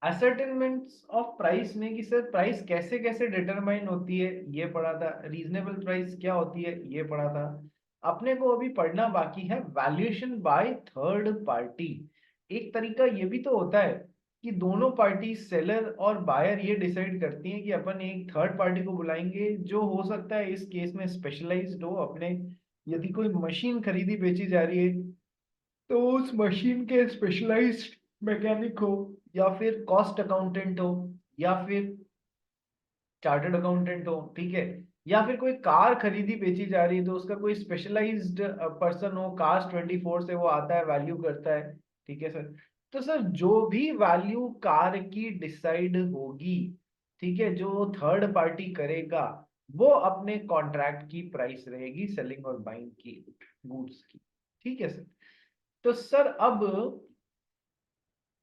असर्टेनमेंट्स of price में कि sir price कैसे कैसे डिटरमाइन होती है ये पढ़ा था, रीजनेबल प्राइस क्या होती है ये पढ़ा था। अपने को अभी पढ़ना बाकी है वैल्यूएशन बाय थर्ड पार्टी। एक तरीका ये भी तो होता है कि दोनों पार्टी सेलर और बायर ये डिसाइड करती हैं कि अपन एक थर्ड पार्टी को बुलाएंगे जो हो सकता है इस केस में स्पेशलाइज्ड हो अपने। यदि कोई मशीन खरीदी बेची जा रही है तो उस मशीन के स्पेशलाइज्ड मैकेनिक हो, या फिर कॉस्ट अकाउंटेंट हो, या फिर चार्टर्ड अकाउंटेंट हो, ठीक है। या फिर कोई कार खरीदी बेची जा रही है तो उसका कोई स्पेशलाइज्ड पर्सन हो, कार्स 24 से वो आता है वैल्यू करता है, ठीक है सर। तो सर जो भी वैल्यू कार की डिसाइड होगी, ठीक है, जो थर्ड पार्टी करेगा वो अपने कॉन्ट्रैक्ट की प्राइस रहेगी सेलिंग और बाइंग की गुड्स की, ठीक है सर। तो सर अब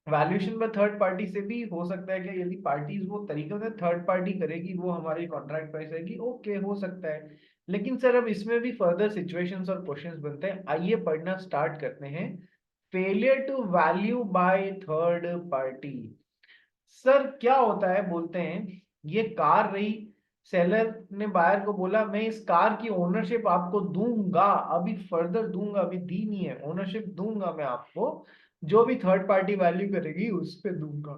वैल्यूएशन में थर्ड पार्टी से भी हो सकता है कि यदि पार्टीज वो तरीके से थर्ड पार्टी करेगी वो हमारी कॉन्ट्रैक्ट प्राइस रहेगी, ओके हो सकता है। लेकिन सर अब इसमें भी फर्दर सिचुएशंस और क्वेश्चंस बनते हैं, आइए पढ़ना स्टार्ट करते हैं। Failure to value by third party. Sir क्या होता है, बोलते हैं ये कार रही, सेलर ने बायर को बोला मैं इस कार की ओनरशिप आपको दूंगा, अभी फर्दर दूंगा, अभी दी नहीं है, ओनरशिप दूंगा मैं आपको, जो भी थर्ड पार्टी वैल्यू करेगी उस पे दूंगा,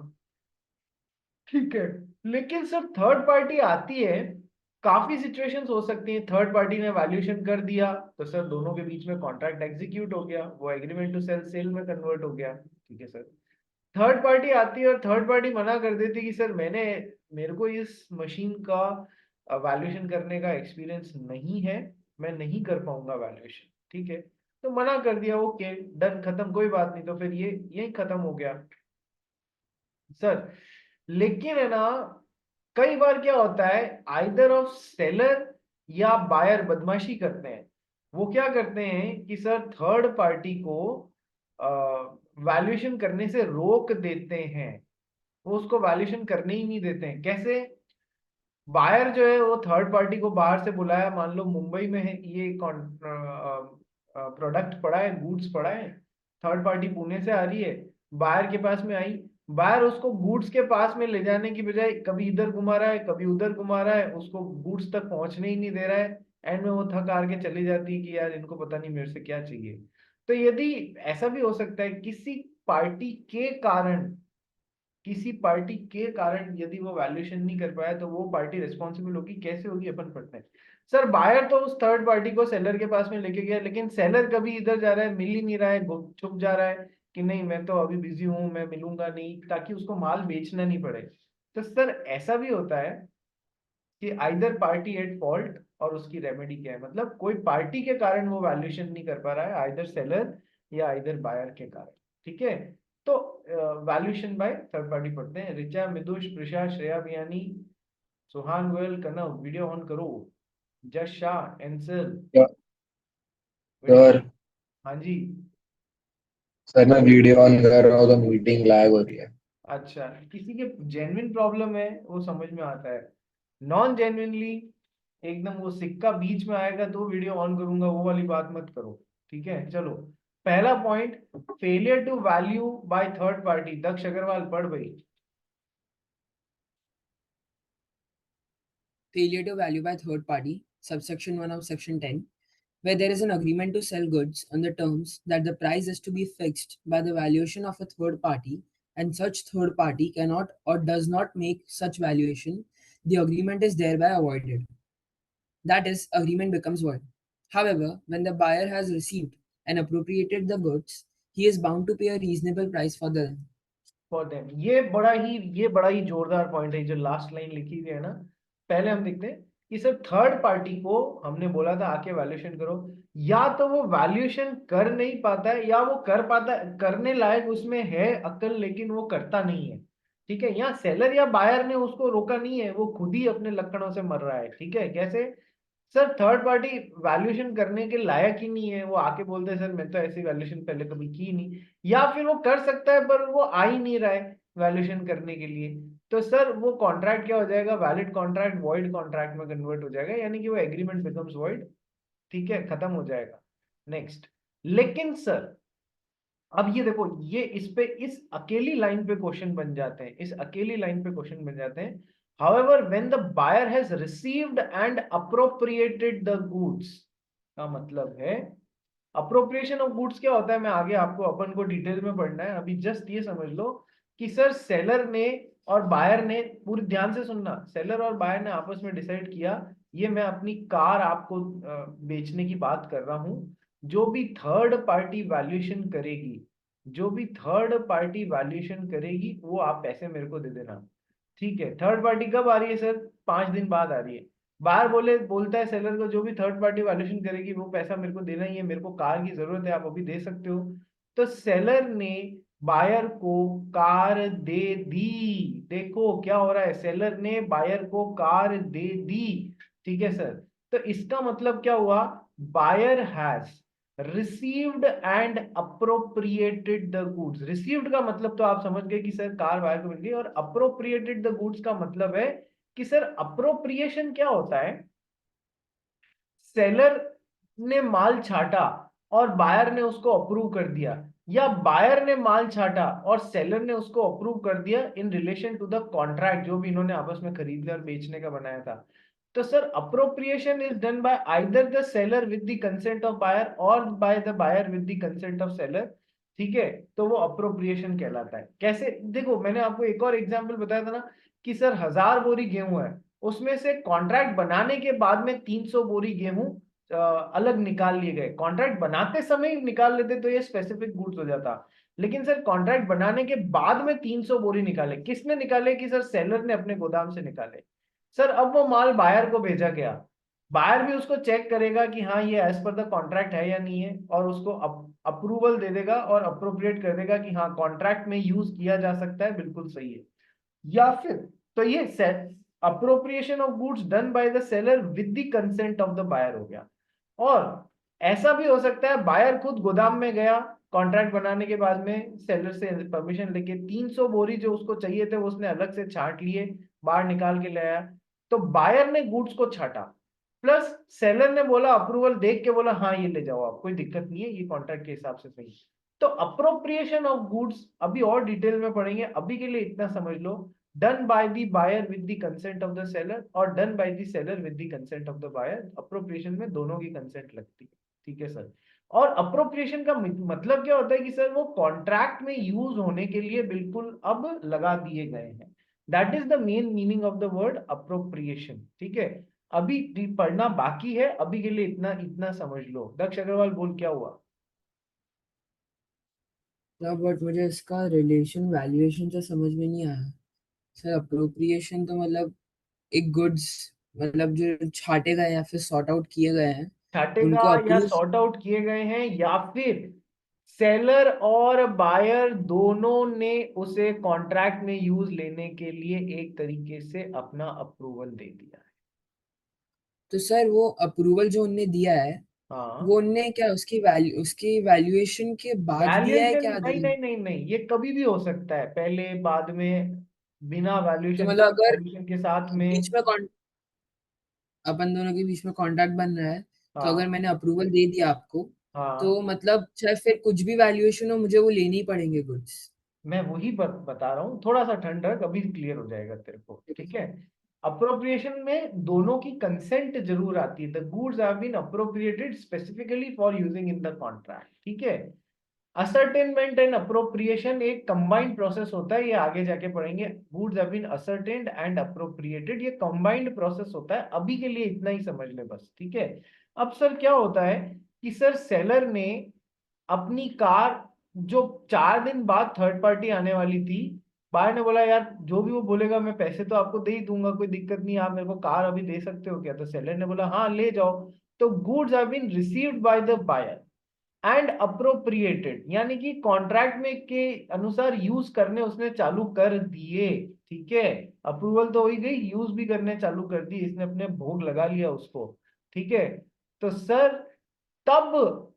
ठीक है। लेकिन सर थर्ड पार्टी आती है, काफी सिचुएशंस हो सकती हैं, थर्ड पार्टी ने वैल्यूएशन कर दिया तो सर दोनों के बीच में कॉन्ट्रैक्ट एग्जीक्यूट हो गया, वो एग्रीमेंट टू सेल सेल में कन्वर्ट हो गया, ठीक है सर। थर्ड पार्टी आती है और थर्ड पार्टी मना कर देती है कि सर मेरे को इस मशीन का वैल्यूएशन करने का एक्सपीरियंस नहीं है, मैं नहीं कर पाऊंगा वैल्यूएशन, ठीक है। तो मना कर दिया, ओके डन, खत्म, कोई बात नहीं, तो फिर ये यही खत्म हो गया सर। लेकिन है ना, कई बार क्या होता है, आइदर ऑफ सेलर या बायर बदमाशी करते हैं। वो क्या करते हैं कि सर थर्ड पार्टी को वैल्यूएशन करने से रोक देते हैं, वो उसको वैल्यूएशन करने ही नहीं देते हैं। कैसे? बायर जो है वो थर्ड पार्टी को बाहर से बुलाया, मान लो मुंबई में है ये प्रोडक्ट पड़ा है, गुड्स पड़ा है, थर्ड पार्टी पुणे से आ रही है, बायर के पास में आई, बायर उसको गुड्स के पास में ले जाने की बजाय कभी इधर घुमा रहा है कभी उधर घुमा रहा है, उसको गुड्स तक पहुंचने ही नहीं दे रहा है। एंड में वो थक हार के चली जाती है कि यार इनको पता नहीं मेरे से क्या चाहिए। तो यदि ऐसा भी हो सकता है किसी पार्टी के कारण यदि वो वैल्यूएशन नहीं कर पाया तो वो पार्टी रिस्पॉन्सिबल होगी, कैसे होगी अपन पढ़ते हैं। सर बायर तो उस थर्ड पार्टी को सेलर के पास में लेके गया, लेकिन सेलर कभी इधर जा रहा है, मिल ही नहीं रहा है, छुप जा रहा है कि नहीं मैं तो अभी बिजी हूं, मैं मिलूंगा नहीं, ताकि उसको माल बेचना नहीं पड़े। तो सर ऐसा भी होता है कि आइदर पार्टी एट फॉल्ट, और उसकी रेमेडी क्या है, मतलब कोई पार्टी के कारण वो वैल्यूएशन नहीं कर पा रहा है, आइदर सेलर या आइदर बायर के कारण, ठीक है। तो वैल्यूएशन बाय थर्ड पार्टी पढ़ते हैं। ऋचा, मिदुष, प्रिशा, श्रेया बियानी, सुहान गोयल, कनव, वीडियो ऑन करो। जश शाह, एंसल, सर। विनीत। हाँ जी। सर मैं वीडियो ऑन कर रहा हूँ तो मीटिंग लैग हो रही है। अच्छा, किसी के जेन्युइन प्रॉब्लम है वो समझ में आता है, नॉन जेन्युइनली एकदम वो सिक्का बीच में आएगा तो वीडियो ऑन करूंगा वो वाली बात मत करो, ठीक है। चलो, पहला point, failure to value by third party. Daksh Agarwal पढ़ भाई। Failure to value by third party, subsection 1 of section 10, where there is an agreement to sell goods on the terms that the price is to be fixed by the valuation of a third party, and such third party cannot or does not make such valuation, the agreement is thereby avoided. That is, agreement becomes void. However, when the buyer has received and appropriated the goods, he is bound to pay a reasonable price for them. For them, ये बड़ा ही जोरदार point है जो last line लिखी हुई है ना। पहले हम देखते हैं कि सर थर्ड पार्टी को हमने बोला था आके वैल्यूएशन करो, या तो वो वैल्यूएशन कर नहीं पाता है, या वो कर पाता करने लायक उसमें है अक्ल लेकिन वो करता नहीं है, ठीक है। यहाँ सेलर या बायर ने उसको रोका नहीं है, वो खुद ही अपने लक्षणों से मर रहा है, ठीक है। कैसे? सर थर्ड पार्टी वैल्यूएशन करने के लायक ही नहीं है, वो आके बोलते हैं सर मैं तो ऐसी वैल्यूएशन पहले कभी की नहीं, या फिर वो कर सकता है पर वो आ ही नहीं रहा है वैल्यूएशन करने के लिए। तो सर वो कॉन्ट्रैक्ट क्या हो जाएगा, वैलिड कॉन्ट्रैक्ट वॉइड कॉन्ट्रैक्ट में कन्वर्ट हो जाएगा, यानी कि वो एग्रीमेंट बिकम्स वॉइड, ठीक है, खत्म हो जाएगा। नेक्स्ट, लेकिन सर अब ये देखो, ये इस अकेली लाइन पे क्वेश्चन बन जाते हैं, इस अकेली लाइन पे क्वेश्चन बन जाते हैं। However, when the buyer has received and appropriated the goods, का मतलब है अप्रोप्रिएशन ऑफ गुड्स क्या होता है, मैं आगे आपको अपन को डिटेल में पढ़ना है, अभी जस्ट ये समझ लो कि सर सेलर ने और बायर ने, पूरी ध्यान से सुनना, सेलर और बायर ने आपस में डिसाइड किया, ये मैं अपनी कार आपको बेचने की बात कर रहा हूं, जो भी थर्ड पार्टी वैल्यूएशन करेगी, जो भी थर्ड पार्टी वैल्यूएशन करेगी वो आप पैसे मेरे को दे देना। ठीक है, थर्ड पार्टी कब आ रही है सर? 5 दिन बाद आ रही है। बाहर बोलता है सेलर को, जो भी थर्ड पार्टी वैल्यूएशन करेगी वो पैसा मेरे को देना ही है, मेरे को कार की जरूरत है, आप अभी दे सकते हो। तो सेलर ने बायर को कार दे दी। देखो क्या हो रहा है, सेलर ने बायर को कार दे दी। ठीक है सर, तो इसका मतलब क्या हुआ, buyer has received and appropriated the goods. Received का मतलब तो आप समझ गए कि सर कार बायर को मिल गई, और अप्रोप्रिएटेड द गुड्स का मतलब है कि सर अप्रोप्रिएशन क्या होता है, सेलर ने माल छाटा और बायर ने उसको अप्रूव कर दिया, या बायर ने माल छाटा और सेलर ने उसको अप्रूव कर दिया in relation to the contract जो भी इन्होंने आपस में खरीदने और बेचने का बनाया था। तो sir appropriation is done by either the seller with the consent of buyer और by the buyer with the consent of seller. ठीक है, तो वो अप्रोप्रिएशन कहलाता है। कैसे, देखो मैंने आपको एक और एग्जांपल बताया था ना कि सर 1000 बोरी गेहूं है, उसमें से कॉन्ट्रैक्ट बनाने के बाद में 300 बोरी गेहूं अलग निकाल लिए गए। कॉन्ट्रैक्ट बनाते समय निकाल लेते तो ये स्पेसिफिक गुड्स हो जाता, लेकिन सर कॉन्ट्रैक्ट बनाने के बाद में 300 बोरी निकाले, किसने निकाले? कि सर सेलर ने अपने गोदाम से निकाले। सर अब वो माल बायर को भेजा गया, बायर भी उसको चेक करेगा कि हाँ ये एज पर द कॉन्ट्रैक्ट है या नहीं है, और उसको अप्रूवल दे देगा और अप्रोप्रिएट कर देगा कि हाँ कॉन्ट्रैक्ट में यूज किया जा सकता है, बिल्कुल सही है। या फिर, तो ये appropriation of goods done by the seller with the consent of the buyer हो गया। और ऐसा भी हो सकता है बायर खुद गोदाम में गया कॉन्ट्रैक्ट बनाने के बाद में, सेलर से परमिशन लेके 300 बोरी जो उसको चाहिए थे वो उसने अलग से छांट लिए, बाहर निकाल के ले आया। तो बायर ने गुड्स को छाटा, प्लस सेलर ने बोला, अप्रूवल देख के बोला हाँ ये ले जाओ आप, कोई दिक्कत नहीं है, ये कॉन्ट्रैक्ट के हिसाब से सही है। तो अप्रोप्रिएशन ऑफ गुड्स अभी और डिटेल में पढ़ेंगे, अभी के लिए इतना समझ लो, done by the buyer with the consent of the seller और done by the seller with the consent of the buyer. Appropriation में दोनों की कंसेंट लगती है। ठीक है सर, और अप्रोप्रिएशन का मतलब क्या होता है कि सर वो कॉन्ट्रैक्ट में यूज होने के लिए बिल्कुल अब लगा दिए गए हैं। That is the main meaning of the word appropriation. ठीक है, अभी भी पढ़ना बाकी है, अभी के लिए इतना इतना समझ लो। दक्ष अग्रवाल बोल, क्या हुआ? बट मुझे इसका रिलेशन वैल्यूएशन से समझ में नहीं आया सर। अप्रोप्रिएशन तो मतलब एक गुड्स, मतलब जो छाटे गए या फिर सॉर्ट आउट किए गए हैं छाटेगा उनको या अप्रूव। सॉर्ट आउट किए गए हैं, या फिर सेलर और बायर दोनों ने उसे कॉन्ट्रैक्ट में यूज लेने के लिए एक तरीके से अपना अप्रूवल दे दिया है। तो सर वो अप्रूवल जो उनने दिया है हाँ, वो उनने क्या उसकी वैल्यूएशन के बाद दिया है वैल्यूएशन क्या नहीं नहीं नहीं नहीं, ये कभी भी हो सकता है, पहले बाद में, बिना तो वैल्यूएशन मतलब के, अगर वैल्यूएशन के साथ में। बीच में अपन दोनों के बीच में कॉन्ट्रैक्ट बन रहा है, तो अगर हाँ मैंने अप्रूवल दे दिया आपको, तो हाँ, मतलब चाहे फिर कुछ भी वैल्यूएशन हो मुझे वो लेने ही पड़ेंगे गुड्स। मैं वही बता रहा हूँ, थोड़ा सा ठंड रख, अभी क्लियर हो जाएगा तेरे को। ठीक है, अप्रोप्रिएशन में दोनों की कंसेंट जरूर आती है। The goods have been appropriated specifically for using in the contract. ठीक है, असर्टेनमेंट एंड अप्रोप्रिएशन एक कंबाइंड प्रोसेस होता है, ये आगे जाके पढ़ेंगे। Goods have been ascertained and appropriated, ये कंबाइंड प्रोसेस होता है, अभी के लिए इतना ही समझ ले बस। ठीक है, अब सर क्या होता है कि सर सेलर ने अपनी कार, जो 4 दिन बाद थर्ड पार्टी आने वाली थी, बायर ने बोला यार जो भी वो बोलेगा मैं पैसे तो आपको दे ही दूंगा, कोई दिक्कत नहीं, आप मेरे को कार अभी दे सकते हो क्या? तो सेलर ने बोला हाँ ले जाओ। तो goods have been received by the buyer and appropriated, यानी कि कॉन्ट्रैक्ट में के अनुसार यूज करने उसने चालू कर दिए। ठीक है, अप्रूवल तो हो ही गई, यूज भी करने चालू कर दी, इसने अपने भोग लगा लिया उसको। ठीक है, तो सर तब,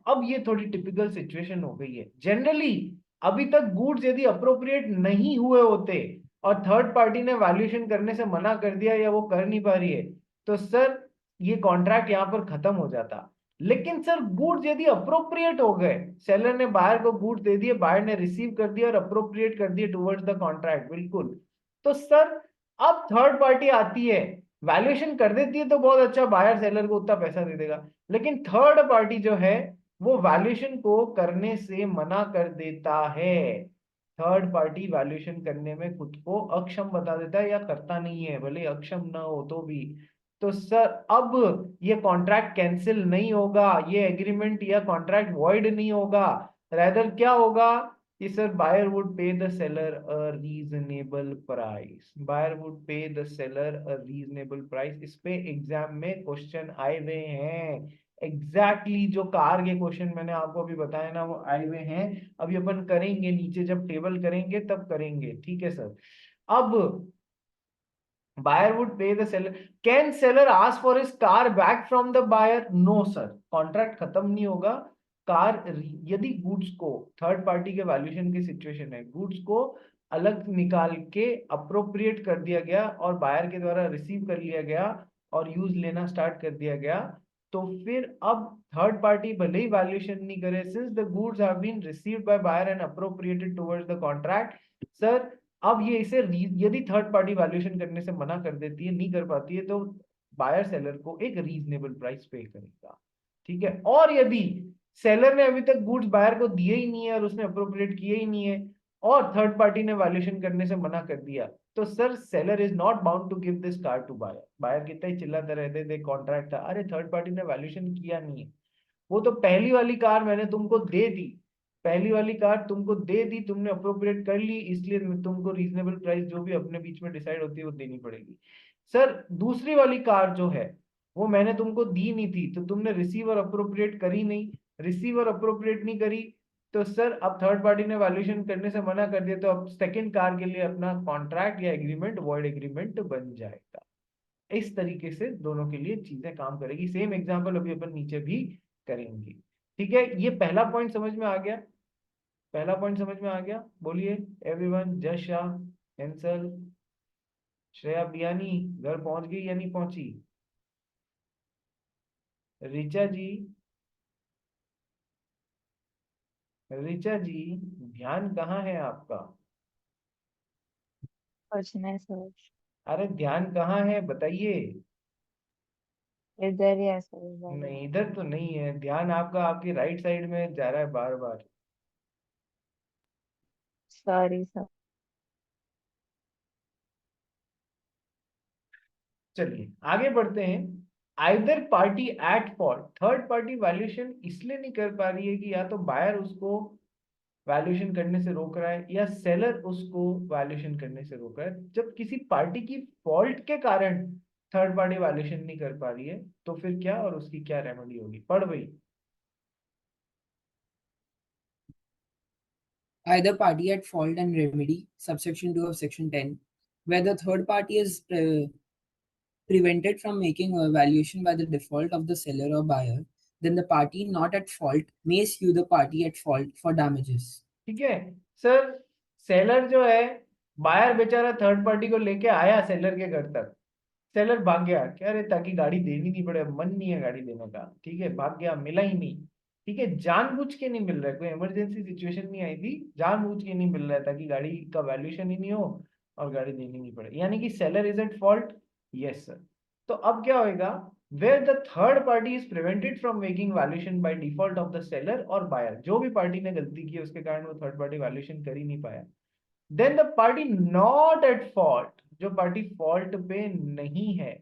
अब ये थोड़ी टिपिकल सिचुएशन हो गई है। जनरली अभी तक गुड्स यदि अप्रोप्रिएट नहीं हुए होते और थर्ड पार्टी ने वैल्यूएशन करने से मना कर दिया या वो कर नहीं पा रही है, तो सर ये कॉन्ट्रैक्ट यहाँ पर खत्म हो जाता। लेकिन सर गुड्स यदि अप्रोप्रिएट हो गए, सेलर ने बायर को गुड्स दे दिए, बायर ने रिसीव कर दिया और अप्रोप्रिएट कर दिए टुवर्ड्स द कॉन्ट्रैक्ट, बिल्कुल, तो सर अब थर्ड पार्टी आती है, वैल्यूएशन कर देती है तो बहुत अच्छा, बायर सेलर को उतना पैसा दे देगा। लेकिन थर्ड पार्टी जो है वो वैल्यूएशन को करने से मना कर देता है। थर्ड पार्टी वैल्यूएशन करने में खुद को अक्षम बता देता है या करता नहीं है, भले अक्षम ना हो तो भी। तो सर अब ये कॉन्ट्रैक्ट कैंसिल नहीं होगा, ये एग्रीमेंट या कॉन्ट्रैक्ट वॉइड नहीं होगा, रेदर क्या होगा कि sir buyer would pay the seller a reasonable price, buyer would pay the seller a reasonable price. इस पे एग्जाम में क्वेश्चन आए हुए हैं, एग्जैक्टली जो कार के क्वेश्चन मैंने आपको अभी बताया ना वो आए हुए हैं। अभी अपन करेंगे नीचे जब टेबल करेंगे तब करेंगे, ठीक है सर। अब buyer would pay the seller, can seller ask for his car back from the buyer? No sir, contract खत्म नहीं होगा। कार यदि गुड्स को थर्ड पार्टी के वैल्यूएशन की सिचुएशन है, गुड्स को अलग निकाल के अप्रोप्रिएट कर दिया गया और बायर के द्वारा रिसीव कर लिया गया और यूज लेना स्टार्ट कर दिया गया, तो फिर अब थर्ड पार्टी भले ही वैल्यूएशन नहीं करे, since the goods have been received by buyer and appropriated towards the contract, sir अब ये इसे यदि थर्ड पार्टी वैल्यूएशन करने से मना कर देती है, नहीं कर पाती है, तो बायर सेलर को एक रीजनेबल प्राइस पे करेगा, ठीक है। और यदि सेलर ने अभी तक गुड्स बायर को दिए ही नहीं है और उसने अप्रोप्रिएट किए ही नहीं है और थर्ड पार्टी ने वैल्यूएशन करने से मना कर दिया, तो sir seller is not bound to give this car to buyer. Buyer कितना ही चिल्लाते रहते थे कॉन्ट्रैक्ट था, अरे थर्ड पार्टी ने वैल्यूएशन किया नहीं है, वो तो पहली वाली कार मैंने तुमको दे दी, पहली वाली कार तुमको दे दी, तुमने अप्रोप्रिएट कर ली, इसलिए तुमको रीजनेबल प्राइस जो भी अपने बीच में डिसाइड होती है वो देनी पड़ेगी। सर दूसरी वाली कार जो है वो मैंने तुमको दी नहीं थी, तो तुमने रिसीव और अप्रोप्रिएट करी नहीं, रिसीव और अप्रोप्रिएट नहीं करी, तो सर अब थर्ड पार्टी ने वैल्यूएशन करने से मना कर दिया, तो अब सेकेंड कार के लिए अपना कॉन्ट्रैक्ट या एग्रीमेंट वॉइड एग्रीमेंट बन जाएगा। इस तरीके से दोनों के लिए चीजें काम करेगी। सेम एग्जांपल अभी अपन नीचे भी करेंगे, ठीक है। ये पहला पॉइंट समझ में आ गया, पहला पॉइंट समझ में आ गया, बोलिए एवरीवन। जश शाह, हेंसल, श्रेया बियानी घर पहुंच गई या नहीं पहुंची? ऋचा जी, ऋचा जी ध्यान कहाँ है आपका? कुछ नहीं सर, अरे ध्यान कहाँ है बताइए। इधर ही है सर, इधर ही। नहीं इधर तो नहीं है ध्यान आपका, आपकी राइट साइड में जा रहा है बार बार। Sorry sir. चलिए आगे बढ़ते हैं। Either party at fault, third party valuation इसलिए नहीं कर पा रही है कि या तो बायर उसको वैल्यूएशन करने से रोक रहा है या सेलर उसको वैल्यूएशन करने से रोक रहा है। जब किसी पार्टी की फॉल्ट के कारण थर्ड पार्टी वैल्यूएशन नहीं कर पा रही है तो फिर क्या और उसकी क्या रेमेडी होगी, पढ़ भाई। Either party at fault and remedy, subsection 2 of section 10, where the third party is prevented from making a valuation by the default of the seller or buyer, then the party not at fault may sue the party at fault for damages. ठीक है sir, seller जो है, buyer बेचारा third party को लेके आया seller के घर तक, सेलर भाग गया, क्या रे ताकि गाड़ी देनी नहीं पड़े, मन नहीं है गाड़ी देने का, ठीक है, भाग गया, मिला ही नहीं, ठीक है, जानबूझ के नहीं मिल रहा है, कोई इमरजेंसी सिचुएशन नहीं आई थी, जानबूझ के नहीं मिल रहा है ताकि गाड़ी का वैल्यूएशन ही नहीं हो और गाड़ी देनी नहीं पड़े, यानी कि seller is at fault. Yes sir. तो अब क्या होएगा, where the third party is prevented from making valuation by default of the seller और बायर, जो भी पार्टी ने गलती की उसके कारण वो थर्ड पार्टी वैल्यूएशन कर ही नहीं पाया, then the party not at fault, जो पार्टी फॉल्ट पे नहीं है,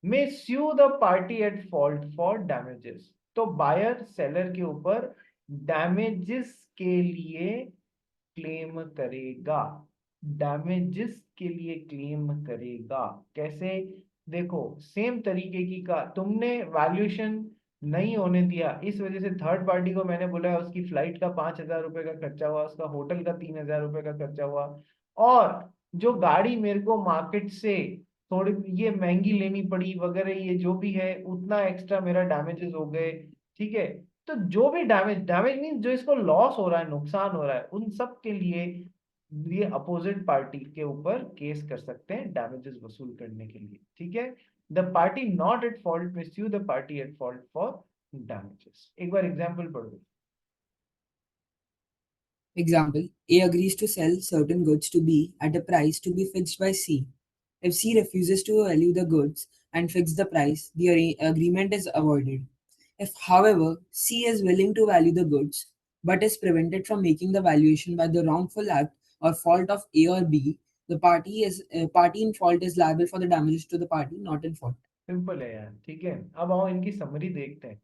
may sue the party at fault for damages, तो बायर सेलर के ऊपर डैमेजेस के लिए क्लेम करेगा, डैमेजेस के लिए क्लेम करेगा। कैसे, देखो सेम तरीके की का तुमने वैल्यूएशन नहीं होने दिया, इस वजह से थर्ड पार्टी को मैंने बोला उसकी फ्लाइट का 5,000 रुपए का खर्चा हुआ, उसका होटल का 3,000 रुपए का खर्चा हुआ, और जो गाड़ी मेरे को मार्केट से थोड़ी ये महंगी लेनी पड़ी वगैरह, ये जो भी है उतना एक्स्ट्रा मेरा डैमेजेस हो गए, ठीक है। तो जो भी डैमेज, डैमेज मीन जो इसको लॉस हो रहा है, नुकसान हो रहा है, उन सब के लिए ये अपोजिट पार्टी के ऊपर केस कर सकते हैं डैमेजेस वसूल करने के लिए, ठीक है। The party not at fault में sue the party at fault for damages. एक बार एग्जांपल पढ़ दो। Example, A agrees to sell certain goods to B at a price to be fixed by C. If C refuses to value the goods and fix the price, the agreement is avoided. If, however, C is willing to value the goods but is prevented from making the valuation by the wrongful act or fault of A or B, the party in fault is liable for the damages to the party not in fault. Simple है यार, ठीक है। अब आओ इनकी summary देखते हैं।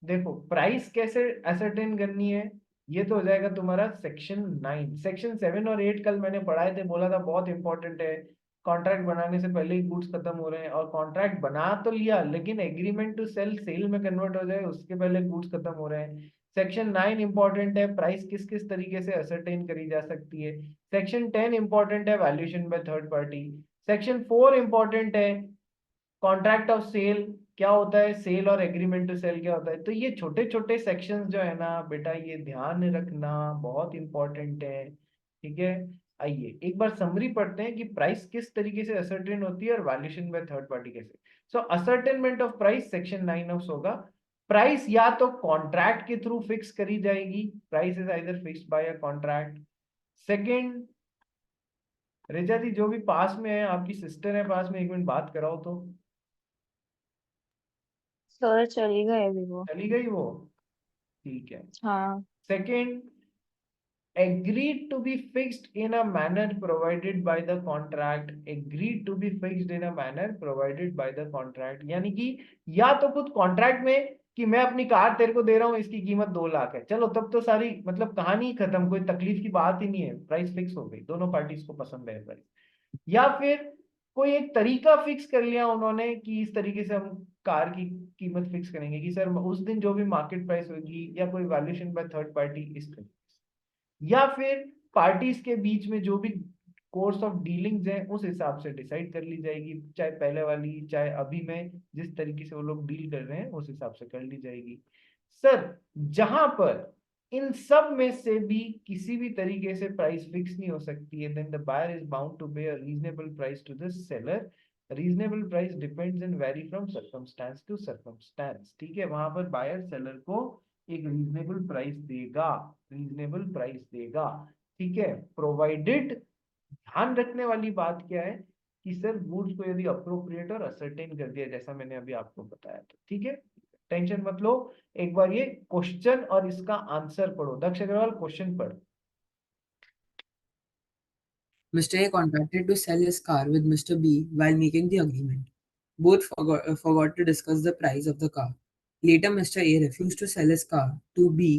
देखो प्राइस कैसे असरटेन करनी है, ये तो हो जाएगा तुम्हारा सेक्शन 9। सेक्शन 7 और 8 कल मैंने पढ़ाए थे, बोला था बहुत इंपॉर्टेंट है। कॉन्ट्रैक्ट बनाने से पहले ही गुड्स खत्म हो रहे हैं, और कॉन्ट्रैक्ट बना तो लिया लेकिन एग्रीमेंट टू सेल सेल में कन्वर्ट हो जाए उसके पहले गुड्स खत्म हो रहे हैं। सेक्शन 9 इंपॉर्टेंट है, प्राइस किस किस तरीके से असरटेन करी जा सकती है। सेक्शन 10 इंपॉर्टेंट है, valuation bye third party. Section 4 important है, कॉन्ट्रैक्ट ऑफ सेल क्या होता है, सेल और एग्रीमेंट टू सेल क्या होता है। तो ये छोटे छोटे सेक्शंस जो है ना बेटा, ये ध्यान रखना बहुत इंपॉर्टेंट है, ठीक है। आइए एक बार समरी पढ़ते हैं कि प्राइस किस तरीके से असर्टेन होती है और वैल्यूएशन बाय थर्ड पार्टी कैसे। So ascertainment of price section 9 of होगा। प्राइस या तो कॉन्ट्रैक्ट के थ्रू फिक्स करी जाएगी, price is either fixed by a contract. Second, Reza ji जो भी पास में है, आपकी सिस्टर है पास में, एक मिनट बात कराओ तो। सर चली गए अभी वो। चली गई वो, ठीक है। हाँ। Second, agreed to be fixed in a manner provided by the contract. Agreed to be fixed in a manner provided by the contract, यानी कि या तो खुद कॉन्ट्रैक्ट में कि मैं अपनी कार तेरे को दे रहा हूँ, इसकी कीमत 2 लाख है, चलो तब तो सारी मतलब कहानी खत्म, कोई तकलीफ की बात ही नहीं है, प्राइस फिक्स हो गई, दोनों पार्टीज को पसंद है प्राइस। या फिर कोई एक तरीका फिक्स कर लिया उन्होंने कि इस तरीके से हम कार की कीमत फिक्स करेंगे कि सर उस दिन जो भी मार्केट प्राइस होगी, या कोई वैल्यूएशन बाय थर्ड पार्टी इस तरीके से। या फिर पार्टीज के बीच में जो भी कोर्स ऑफ डीलिंग्स है उस हिसाब से डिसाइड कर ली जाएगी, चाहे पहले वाली चाहे अभी में जिस तरीके से वो लोग डील कर रहे हैं उस हिसाब से कर ली जाएगी। सर जहां पर इन सब में से भी किसी भी तरीके से प्राइस फिक्स नहीं हो सकती है, then the buyer is bound to pay a reasonable price to the seller. Reasonable price depends and vary from circumstance to circumstance, ठीक है। वहां पर बायर सेलर को एक रीजनेबल प्राइस देगा, रीजनेबल प्राइस देगा, ठीक है। प्रोवाइडेड, ध्यान रखने वाली बात क्या है कि सर गुड्स को यदि अप्रोप्रिएट और असर्टेन कर दिया जैसा मैंने अभी आपको बताया था, ठीक है। टेंशन मत लो, एक बार ये क्वेश्चन और इसका आंसर पढ़ो। दक्ष अग्रवाल क्वेश्चन पढ़। Mr. A contracted to sell his car with Mr. B while making the agreement. Both forgot to discuss the price of the car. Later, Mr. A refused to sell his car to B,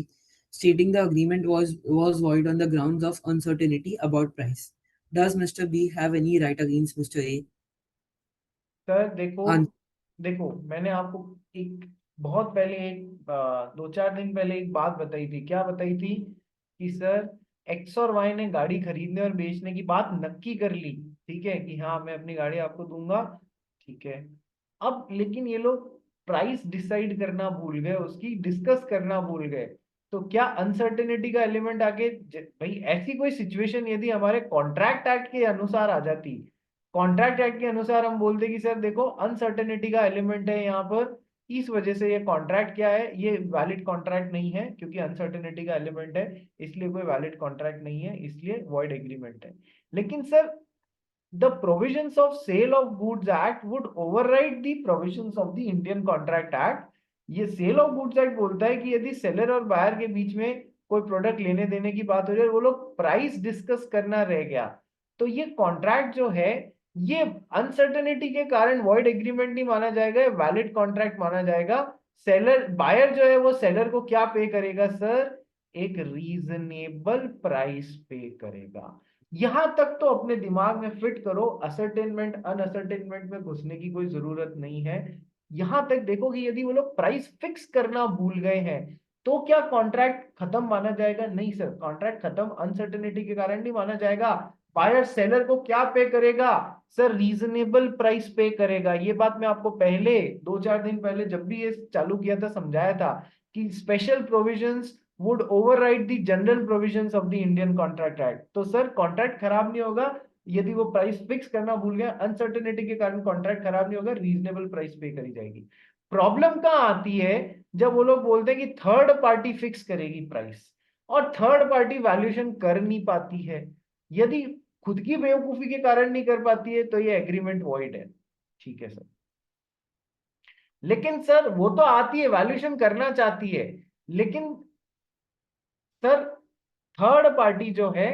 stating the agreement was void on the grounds of uncertainty about price. Does Mr. B have any right against Mr. A? Sir देखो, An- देखो मैंने आपको एक बहुत पहले एक 2-4 दिन पहले एक बात बताई थी। क्या बताई थी कि सर एक्स और वाई ने गाड़ी खरीदने और बेचने की बात नक्की कर ली, ठीक है, कि हाँ मैं अपनी गाड़ी आपको दूंगा, ठीक है। अब लेकिन ये लोग प्राइस डिसाइड करना भूल गए, उसकी डिस्कस करना भूल गए। तो क्या अनसर्टेनिटी का एलिमेंट आगे भाई ऐसी कोई सिचुएशन यदि हमारे कॉन्ट्रैक्ट एक्ट के अनुसार आ जाती, कॉन्ट्रैक्ट एक्ट के अनुसार हम बोलते कि सर देखो अनसर्टेनिटी का एलिमेंट है यहाँ पर, इस वजह से ये कॉन्ट्रैक्ट क्या है, ये वैलिड कॉन्ट्रैक्ट नहीं है, क्योंकि अनसर्टेनिटी का एलिमेंट है इसलिए कोई वैलिड कॉन्ट्रैक्ट नहीं है, इसलिए वॉइड एग्रीमेंट है। लेकिन sir the provisions of sale of goods act would override the provisions of the Indian Contract Act। ये सेल ऑफ गुड्स एक्ट बोलता है कि यदि सेलर और बायर के बीच में कोई प्रोडक्ट लेने देने की बात हो जाए, वो लोग प्राइस डिस्कस करना रह गया, तो ये कॉन्ट्रैक्ट जो है ये अनसर्टेनिटी के कारण वॉइड एग्रीमेंट नहीं माना जाएगा, वैलिड कॉन्ट्रैक्ट माना जाएगा। सेलर बायर जो है वो सेलर को क्या पे करेगा सर, एक रीजनेबल प्राइस पे करेगा। यहां तक तो अपने दिमाग में फिट करो, असर्टेनमेंट अनअसर्टेनमेंट में घुसने की कोई जरूरत नहीं है। यहां तक देखो कि यदि वो लोग प्राइस फिक्स करना भूल गए हैं तो क्या कॉन्ट्रैक्ट खत्म माना जाएगा, नहीं सर, कॉन्ट्रैक्ट खत्म अनसर्टेनिटी के कारण नहीं माना जाएगा। बायर सेलर को क्या पे करेगा सर, रीजनेबल प्राइस पे करेगा। ये बात मैं आपको पहले 2-4 दिन पहले जब भी ये चालू किया था समझाया था कि special provisions would override the general provisions of the Indian Contract Act। तो सर कॉन्ट्रैक्ट खराब नहीं होगा यदि वो प्राइस फिक्स करना भूल गया, अनसर्टेनिटी के कारण कॉन्ट्रैक्ट खराब नहीं होगा, रीजनेबल प्राइस पे करी जाएगी। प्रॉब्लम कहाँ आती है, जब वो लोग बोलते हैं कि थर्ड पार्टी फिक्स करेगी प्राइस और थर्ड पार्टी वैल्यूएशन कर नहीं पाती है। यदि खुद की बेवकूफी के कारण नहीं कर पाती है तो ये एग्रीमेंट वॉइड है। ठीक है सर, लेकिन सर वो तो आती है, वैल्यूएशन करना चाहती है, लेकिन सर थर्ड पार्टी जो है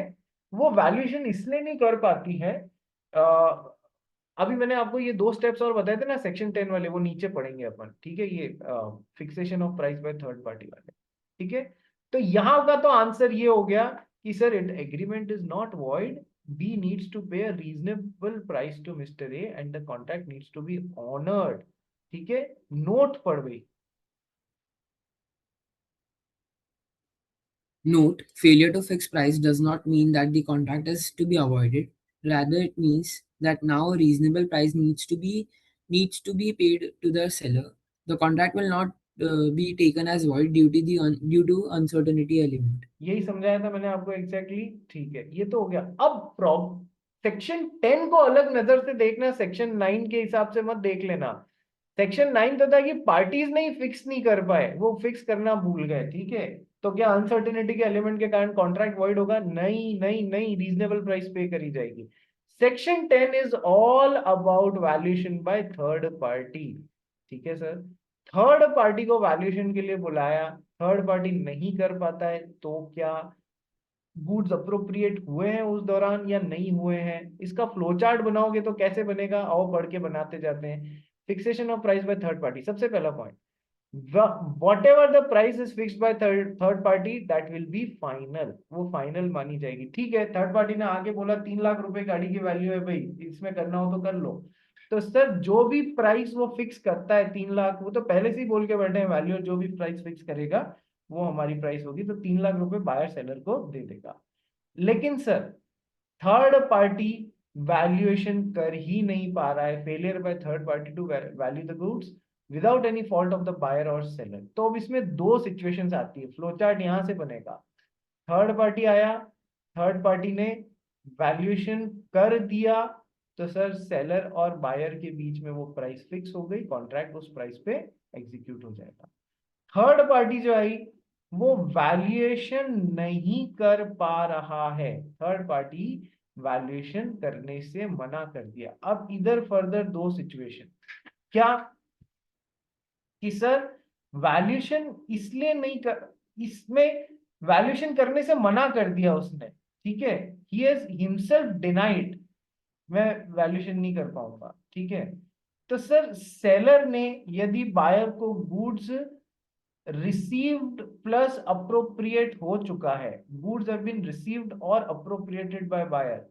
वो वैल्यूएशन इसलिए नहीं कर पाती है। अभी मैंने आपको ये दो स्टेप्स और बताए थे ना सेक्शन 10 वाले, वो नीचे पढ़ेंगे अपन, ठीक है, ये fixation of price by third party वाले। ठीक है, तो यहां का तो आंसर ये हो गया कि sir it agreement is not void, B needs to pay a reasonable price to mister A and the contract needs to be honoured. ठीक है, नोट पढ़ गई। Note, failure to fix price does not mean that the contract is to be avoided. Rather, it means that now a reasonable price needs to be paid to the seller. The contract will not be taken as void due to uncertainty element. यही समझाया था मैंने आपको exactly ठीक है, ये तो हो गया। अब प्रॉब्लम सेक्शन 10 को अलग नजर से देखना, सेक्शन 9 के हिसाब से मत देख लेना। सेक्शन 9 तो था कि पार्टीज नहीं फिक्स नहीं कर पाए, वो फिक्स करना भूल गए। ठीक है, तो क्या अनसर्टेनिटी के एलिमेंट के कारण कॉन्ट्रैक्ट वॉइड होगा? नहीं नहीं नहीं, रीजनेबल प्राइस पे करी जाएगी। Section 10 is all about valuation bye third party. ठीक है सर, थर्ड पार्टी को वैल्यूएशन के लिए बुलाया, थर्ड पार्टी नहीं कर पाता है तो क्या गुड्स अप्रोप्रिएट हुए हैं उस दौरान या नहीं हुए हैं? इसका फ्लो चार्ट बनाओगे तो कैसे बनेगा, आओ पढ़ के बनाते जाते हैं। Fixation of price by third party, सबसे पहला point, whatever the price is fixed by third party that will be final, वो फाइनल मानी जाएगी। ठीक है, थर्ड पार्टी ने आगे बोला 3 लाख रुपए गाड़ी की वैल्यू है भाई, इसमें करना हो तो कर लो। तो सर जो भी प्राइस वो फिक्स करता है 3 लाख, वो तो पहले से ही बोल के बैठे हैं वैल्यू, जो भी प्राइस फिक्स करेगा वो हमारी प्राइस होगी, तो 3 लाख रुपए बायर सेलर को दे देगा। लेकिन सर थर्ड पार्टी वैल्यूएशन कर ही नहीं पा रहा है, failure by third party to value the goods without any fault of the buyer और सेलर। तो अब इसमें दो सिचुएशंस आती है, फ्लो चार्ट यहां से बनेगा। थर्ड पार्टी आया, थर्ड पार्टी ने वैल्यूएशन कर दिया, तो सर सेलर और बायर के बीच में वो प्राइस फिक्स हो गई, कॉन्ट्रैक्ट उस प्राइस पे एग्जीक्यूट हो जाएगा। थर्ड पार्टी जो आई वो वैल्यूएशन नहीं कर पा रहा है, थर्ड पार्टी वैल्यूएशन करने से मना कर दिया। अब इधर फर्दर दो सिचुएशन, क्या कि सर वैल्यूएशन इसलिए नहीं कर, इसमें वैल्यूएशन करने से मना कर दिया उसने। ठीक है, ही हैज हिमसेल्फ डिनाइड, मैं वैल्यूएशन नहीं कर पाऊंगा। ठीक है, तो सर सेलर ने यदि बायर को गुड्स रिसीव्ड प्लस अप्रोप्रिएट हो चुका है, गुड्स हैव बीन रिसीव्ड और अप्रोप्रिएटेड बाय बायर,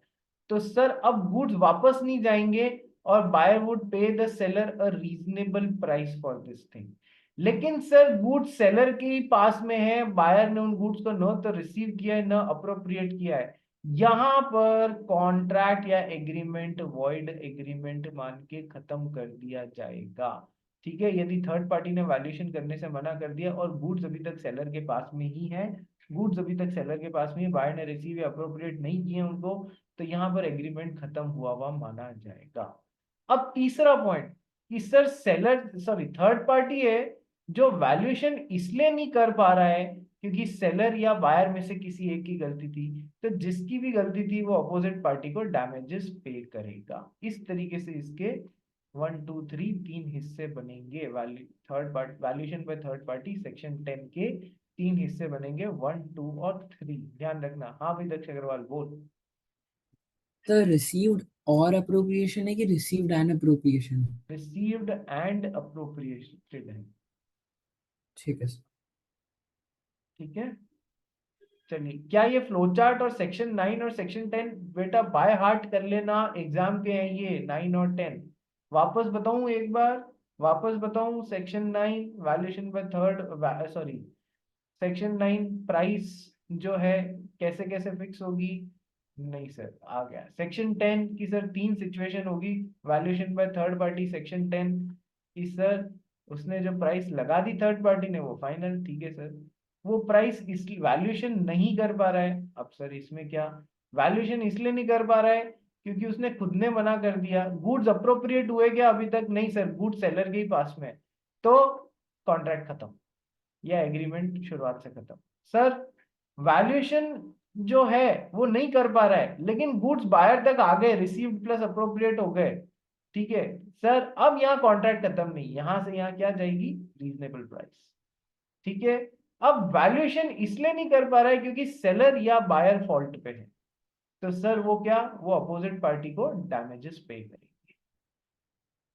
तो सर अब गुड्स वापस नहीं जाएंगे और buyer would pay the seller a reasonable price for this thing. लेकिन सर गुड्स सेलर के ही पास में है, बायर ने उन गुड्स को न तो रिसीव किया है न अप्रोप्रिएट किया है, यहां पर कॉन्ट्रैक्ट या एग्रीमेंट वॉइड एग्रीमेंट मान के खत्म कर दिया जाएगा। ठीक है, यदि थर्ड पार्टी ने वैल्यूएशन करने से मना कर दिया और गुड्स अभी तक सेलर के पास में ही है, गुड्स अभी तक सेलर के पास में, बायर ने रिसीव या अप्रोप्रिएट नहीं किए उनको, तो यहाँ पर एग्रीमेंट खत्म हुआ हुआ माना जाएगा। अब तीसरा पॉइंट कि sir seller sorry third party है जो वैल्यूएशन इसलिए नहीं कर पा रहा है क्योंकि सेलर या बायर में से किसी एक की गलती थी, तो जिसकी भी गलती थी वो अपोजिट पार्टी को डैमेजेस पे करेगा। इस तरीके से इसके 1 2 3 तीन हिस्से बनेंगे, value third party valuation bye third party section 10 के तीन हिस्से बनेंगे, 1 2 और 3, ध्यान रखना। हाँ भाई दक्ष अग्रवाल बोल। The received और appropriation है कि received and appropriation? Received and appropriated है। ठीक है सर। ठीक है, चलिए, क्या ये फ्लो चार्ट और सेक्शन 9 और सेक्शन 10 बेटा बाय हार्ट कर लेना, एग्जाम के हैं ये 9 और 10। वापस बताऊं एक बार, वापस बताऊं, section 9 valuation by third sorry section 9 price जो है कैसे कैसे फिक्स होगी, नहीं सर आ गया। सेक्शन 10 की सर तीन सिचुएशन होगी, valuation bye third party section 10 की सर उसने जो प्राइस लगा दी थर्ड पार्टी ने वो फाइनल। ठीक है सर, वो प्राइस इसकी वैल्यूएशन नहीं कर पा रहा है। अब सर इसमें क्या, वैल्यूएशन इसलिए नहीं कर पा रहा है क्योंकि उसने खुद ने मना कर दिया। गुड्स अप्रोप्रिएट हुए क्या अभी तक? नहीं सर, गुड्स सेलर के ही पास में है। तो कॉन्ट्रैक्ट खत्म या एग्रीमेंट शुरुआत से खत्म। सर वैल्यूएशन जो है वो नहीं कर पा रहा है, लेकिन गुड्स बायर तक आ गए, रिसीव्ड प्लस अप्रोप्रिएट हो गए, ठीक है सर। अब यहाँ कॉन्ट्रैक्ट खत्म नहीं, यहां से यहाँ क्या जाएगी, रीजनेबल प्राइस, ठीक है। अब वैल्यूएशन इसलिए नहीं कर पा रहा है क्योंकि सेलर या बायर फॉल्ट पे है, तो सर वो क्या, वो अपोजिट पार्टी को डैमेजेस पे करेंगे,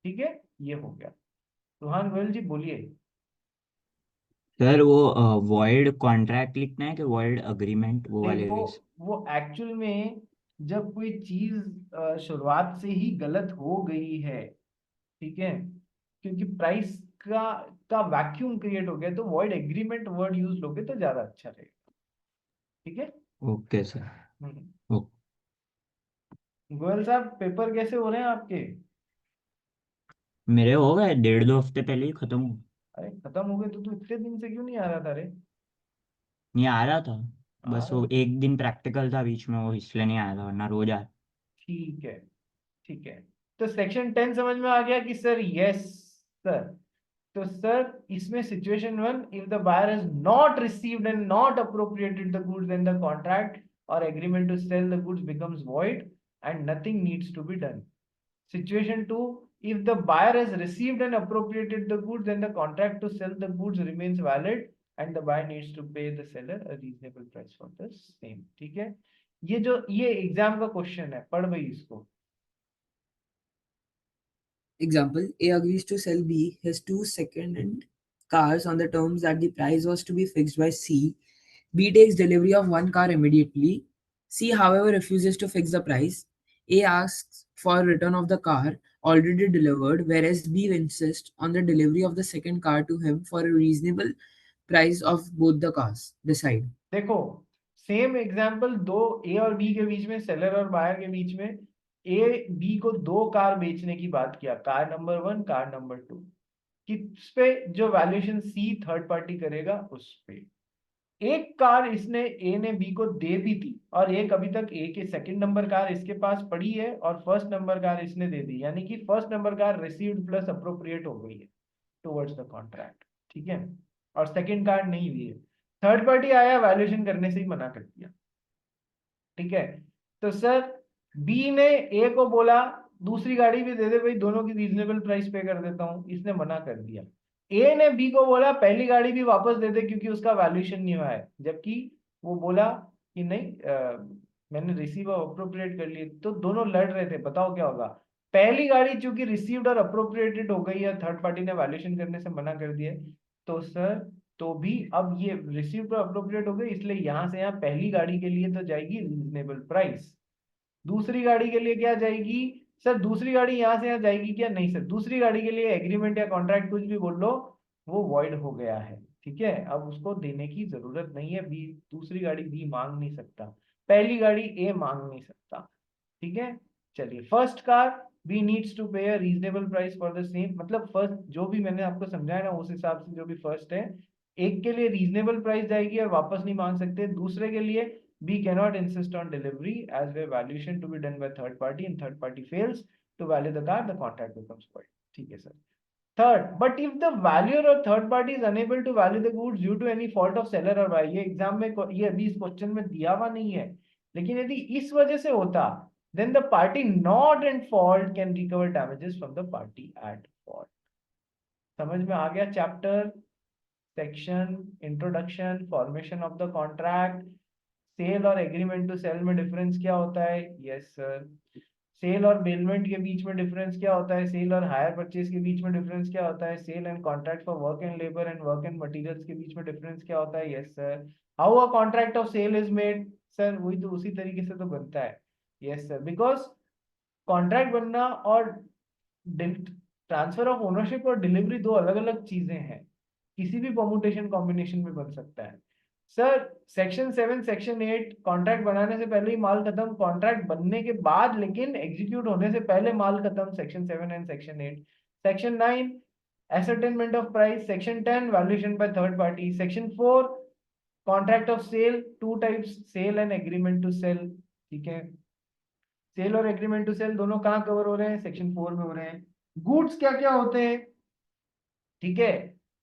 ठीक है। ये हो गया। रुहान गोयल जी बोलिए। सर वो वॉइड कॉन्ट्रैक्ट लिखना है कि वॉइड अग्रीमेंट, वो वाले देखो केस? वो एक्चुअल में जब कोई चीज शुरुआत से ही गलत हो गई है, ठीक है, क्योंकि प्राइस का वैक्यूम क्रिएट हो गया, तो वॉइड एग्रीमेंट वर्ड यूज लोगे तो ज्यादा अच्छा रहेगा, ठीक है। Okay sir. Hmm. Okay. Goyal साहब पेपर कैसे हो रहे हैं आपके? मेरे हो गए 1.5-2 हफ्ते पहले ही खत्म हो। अरे खत्म हो गए तो तू इतने दिन से क्यों नहीं आ रहा था रे? नहीं आ रहा था, आ बस रहा वो था। एक दिन प्रैक्टिकल था बीच में, वो इसलिए नहीं आया था, वरना रोज आ। ठीक है, ठीक है। तो सेक्शन 10 समझ में आ गया कि सर यस सर। तो सर इसमें situation one, if the buyer has not received and not appropriated the goods then the contract और agreement to sell the goods becomes void and nothing needs to be done. Situation 2, if the buyer has received and appropriated the goods, then the contract to sell the goods remains valid and the buyer needs to pay the seller a reasonable price for the same, ठीक है। ये exam का question है, पढ़ भाई इसको। Example, A agrees to sell B his 2 second-hand cars on the terms that the price was to be fixed by C. B takes delivery of one car immediately. C, however, refuses to fix the price. A asks for return of the car already delivered, whereas B insists on the delivery of the second car to him for a reasonable price of both the cars. Decide. देखो same example, दो ए और B के बीच में, seller और buyer के बीच में, ए बी को दो कार बेचने की बात किया, कार नंबर 1 कार नंबर 2, किस पे, जो वैल्यूएशन सी थर्ड पार्टी करेगा उस पे। एक कार इसने ए ने बी को दे दी थी और एक अभी तक ए के सेकंड नंबर कार इसके पास पड़ी है और फर्स्ट नंबर कार इसने दे दी, यानी कि first number car received plus appropriate हो गई है टुवर्ड्स द कॉन्ट्रैक्ट, ठीक है, और सेकंड कार नहीं दी है। थर्ड पार्टी आया, वैल्यूएशन करने से ही मना कर दिया, ठीक है। तो सर बी ने ए को बोला दूसरी गाड़ी भी दे दे भाई, दोनों की रीजनेबल प्राइस पे कर देता हूं, इसने मना कर दिया। ए ने बी को बोला पहली गाड़ी भी वापस दे दे क्योंकि उसका वैल्यूएशन नहीं हुआ है, जबकि वो बोला कि नहीं मैंने रिसीव और अप्रोप्रिएट कर लिए, तो दोनों लड़ रहे थे, बताओ क्या होगा। पहली गाड़ी चूंकि रिसीव्ड और अप्रोप्रिएटेड हो गई है, थर्ड पार्टी ने वैल्यूएशन करने से मना कर दिया है, तो सर तो भी अब ये रिसीव्ड और अप्रोप्रिएट हो गई, इसलिए यहां से यहाँ पहली गाड़ी के लिए तो जाएगी रीजनेबल प्राइस, दूसरी गाड़ी के लिए क्या जाएगी सर, दूसरी गाड़ी यहां से यहाँ जाएगी क्या, नहीं सर, दूसरी गाड़ी के लिए एग्रीमेंट या कॉन्ट्रैक्ट कुछ भी बोल लो वो वॉइड हो गया है, ठीक है। अब उसको देने की जरूरत नहीं है, बी दूसरी गाड़ी बी मांग नहीं सकता, पहली गाड़ी ए मांग नहीं सकता, ठीक है। चलिए first car B needs to pay a reasonable price for the same, मतलब फर्स्ट जो भी मैंने आपको समझाया ना उस हिसाब से, जो भी फर्स्ट है एक के लिए रीजनेबल प्राइस जाएगी और वापस नहीं मांग सकते, दूसरे के लिए B cannot insist on delivery as a valuation to be done by third party and third party fails to value the car, the contract becomes void, ठीक है sir. Third, but if the valuer or third party is unable to value the goods due to any fault of seller or buyer, ये exam में ये अभी इस question में दिया हुआ नहीं है, लेकिन यदि इस वजह से होता, then the party not at fault can recover damages from the party at fault। समझ में आ गया chapter, section, introduction, formation of the contract, sale और एग्रीमेंट टू सेल में डिफरेंस क्या होता है, यस सर। सेल और बेलमेंट के बीच में डिफरेंस क्या होता है, सेल और हायर परचेज के बीच में डिफरेंस क्या होता है, sale and contract for work and labour and work and materials के बीच में डिफरेंस क्या होता है, yes sir. How a contract of sale is made, sir वही तो उसी तरीके से तो बनता है, यस सर। बिकॉज कॉन्ट्रैक्ट बनना और ट्रांसफर ऑफ ओनरशिप और डिलीवरी दो अलग अलग चीजें हैं, किसी भी परमुटेशन कॉम्बिनेशन में बन सकता है। सर सेक्शन 7 सेक्शन 8 कॉन्ट्रैक्ट बनाने से पहले ही माल खत्म, कॉन्ट्रैक्ट बनने के बाद लेकिन एग्जीक्यूट होने से पहले माल खत्म, section 7 and section 8। Section 9 ascertainment of price, section 10 valuation by third party, section 4 contract of sale, two types, sale and agreement to sell, ठीक है। सेल और एग्रीमेंट टू सेल दोनों कहाँ कवर हो रहे हैं, सेक्शन 4 में हो रहे हैं। गुड्स क्या क्या होते हैं, ठीक है।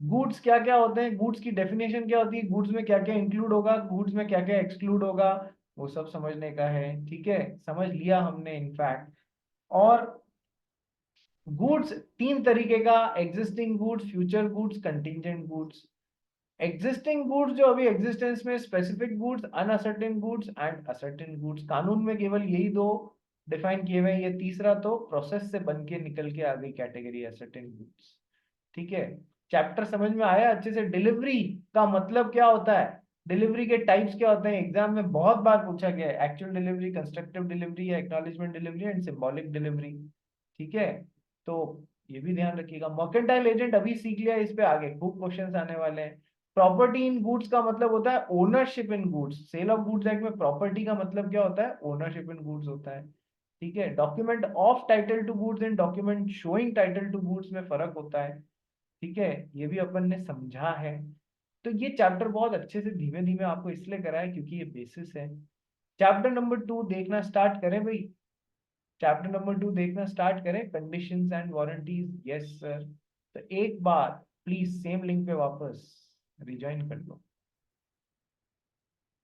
गुड्स क्या क्या होते हैं, गुड्स की डेफिनेशन क्या होती है, गुड्स में क्या क्या इंक्लूड होगा, गुड्स में क्या क्या एक्सक्लूड होगा, वो सब समझने का है। ठीक है, समझ लिया हमने इनफैक्ट। और गुड्स तीन तरीके का, existing goods, future goods, contingent goods. Existing goods जो अभी एग्जिस्टेंस में, specific goods, uncertain goods and ascertain goods. कानून में केवल यही दो डिफाइन किए हुए हैं, ये तीसरा तो प्रोसेस से बन के निकल के आ गई कैटेगरी असर्टेन गुड्स। ठीक है, चैप्टर समझ में आया अच्छे से। डिलीवरी का मतलब क्या होता है, डिलीवरी के टाइप्स क्या होते हैं, एग्जाम में बहुत बार पूछा गया है, एक्चुअल डिलीवरी, कंस्ट्रक्टिव डिलीवरी या acknowledgement delivery and symbolic delivery. ठीक है, तो ये भी ध्यान रखिएगा। मर्केंटाइल एजेंट अभी सीख लिया, इस पे आगे खूब क्वेश्चंस आने वाले हैं। प्रॉपर्टी इन गुड्स का मतलब होता है ownership in goods. Sale of goods act में प्रॉपर्टी का मतलब क्या होता है, ओनरशिप इन गुड्स होता है। ठीक है, document of title to goods and document showing title to goods में फर्क होता है। ठीक है, ये भी अपन ने समझा है। तो ये चैप्टर बहुत अच्छे से धीमे धीमे आपको इसलिए कराया क्योंकि ये बेसिस है। चैप्टर नंबर 2 देखना स्टार्ट करें भाई, चैप्टर नंबर 2 देखना स्टार्ट करें, conditions and warranties. Yes sir, तो एक बार प्लीज सेम लिंक पे वापस रिज्वाइन कर लो।